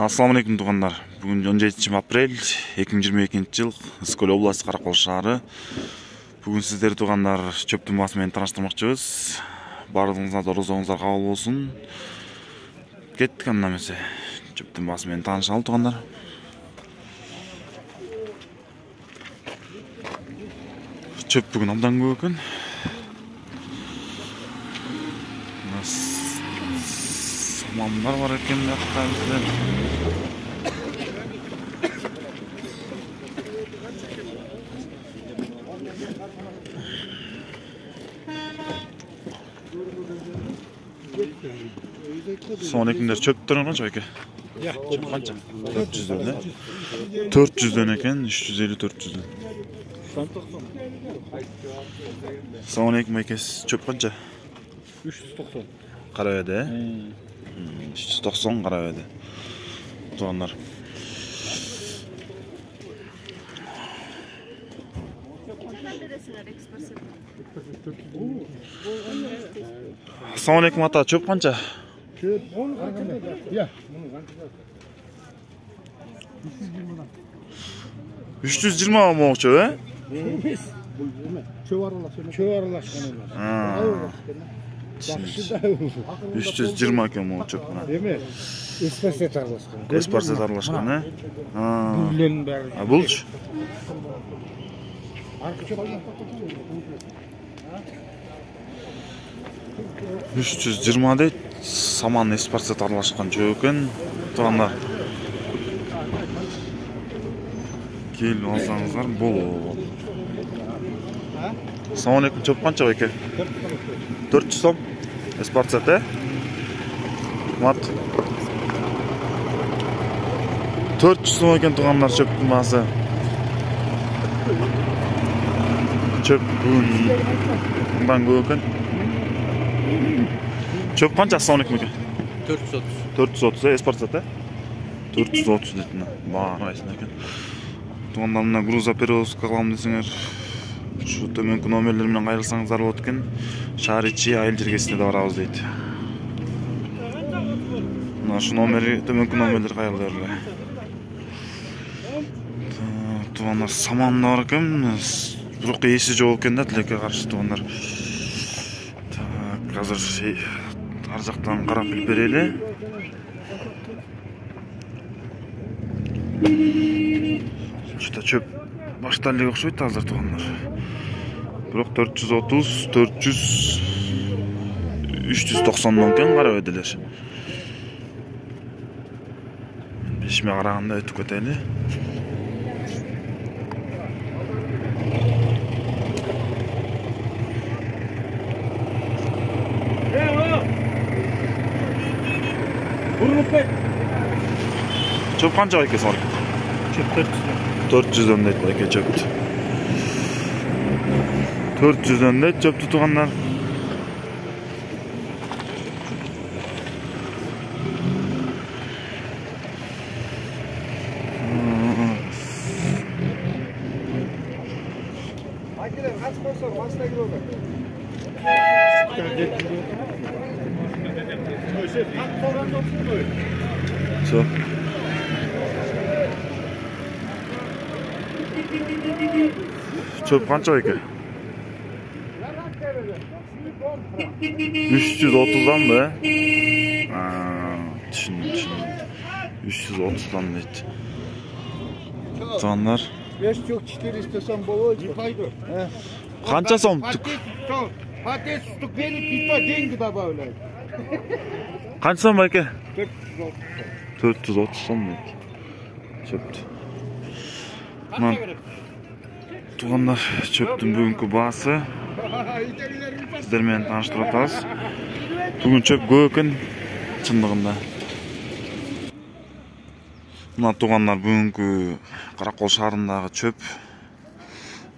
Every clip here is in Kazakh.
Assalamu алейкум туғандар. Бүгін 17 апрель 2022 жыл Ысыкөл обласы Қарақол шаһары. Бүгін сіздер туғандар чөптің басымен таныштырмақчыбыз. Барлығыңызға зорлығыңыздар қабыл болсын. Кеттік аннамесе. Чөптің басымен танышалы туғандар. Чөп бүгін абдан көп екен. Мамдар бар екен жақта бізде. Son ekimler çöptürün kaç eке? Çöp kaç? 400'den ne? 400'den eken 350-400'den. Son ekim ekes çöp kaç? 390. Karaöde. 390 Karaöde. Tuğanlar. Assalamu alaikum ata, çöp kança? Çöp 10 kança. Ya. 320 mı o çöp he? Çöp aralaşkan onlar. 320 eken o çöp buna. Değil mi? Esparset aralaşkan. Esparset aralaşkan he? Bullen bari. Ha bulç? Arka çöp alma. 320 de saman esparset aralaşkan çöp eken. Tuğanlar. Gelin alsanızlar bol. Assalamu alaikum çöp kança eke? 400 som esparset he? Mat 400 som eken tuğanlar çöptün bası. Çöp bundan bu eken. Çöp kança assalamu alaikum eke? 430. 430 esparset he? 430 dedin. Bağır ayısın eken. Tuğanlar mına gruza perovska kalam desingler. Şu төменгі номерлермен қайрылсаңыздар болады екен. Шаар ичи айыл жергесіне де барабыз дейді. Мына шу төменгі номерлер қайрылдыр. Туғандар саман да бар екен. Бирок есі жоқ екен да тілекке қарсы туғандар. Қазір ар жақтан қарап біліп берелі. Шута чөп башталык окшойт азыр туғандар. Бирок 430, 400, 390 мөмкин кара өдөлөр. Бешме караганда өтүп кетели. Чөп канча экен сор? Çöp 400'den de eke çöptü. 400'den de çöp tutuğanlar. So. Çöp kança eke? 330'dan mı? Düşündüm. 330'dan deydi. Tuğanlar. 400 сом было. Не пойду. Kança som tuttuk? Пакет стук берет, и то деньги добавляют. Kança som eke? 430. 430 som deydi. Çöptü. Туғандар чөптің бүгінгі басы сіздермен таныштырып атабыз. Бүгін чөп көп екен шындығында. Мына туғандар бүгінгі Қарақол шаарындағы чөп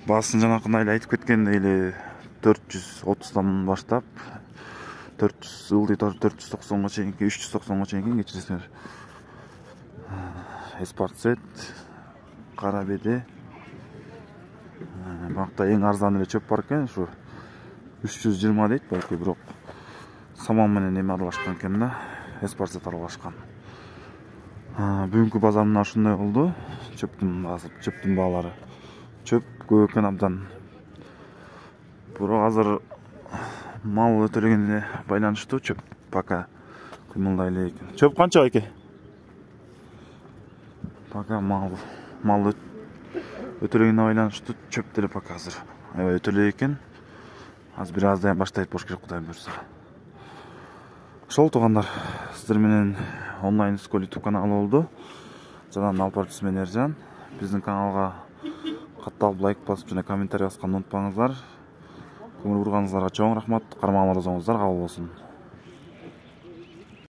басын жаңақында айтып кеткендей 430-дан баштап 490-ға чейін, 390-ға чейін кечиресиңер. Эспарцет, Карабеде. Бақта ең арзан эле чөп бар екен, шу 320 дейт балки, бирок саман менен эме аралашкан экен да, эспарцет аралашкан. Бүгүнкү базар мына ушундай болду. Чөптүн баалары. Чөп көп экен абдан. Бирок азыр мал өтөлөгөнүнө байланыштуу чөп пока кыймылдай эле экен. Чөп канча байке? Пока мал өтөлөгөнүнө байланыштуу чөп деле пока азыр аябай өтөлө экен. Азыр бир аздан баштайт болуш керек, Кудай буйрса. Ошол туугандар, сиздер менен онлайн скол YouTube каналы болду. Жанагы Алпарчыс менен Эржан. Биздин каналга катталып лайк басып жана комментарий жазганды унутпаңыздар. Көңүл бурганыңыздарга чоң рахмат. Кармаларыңыздар кабыл болсун.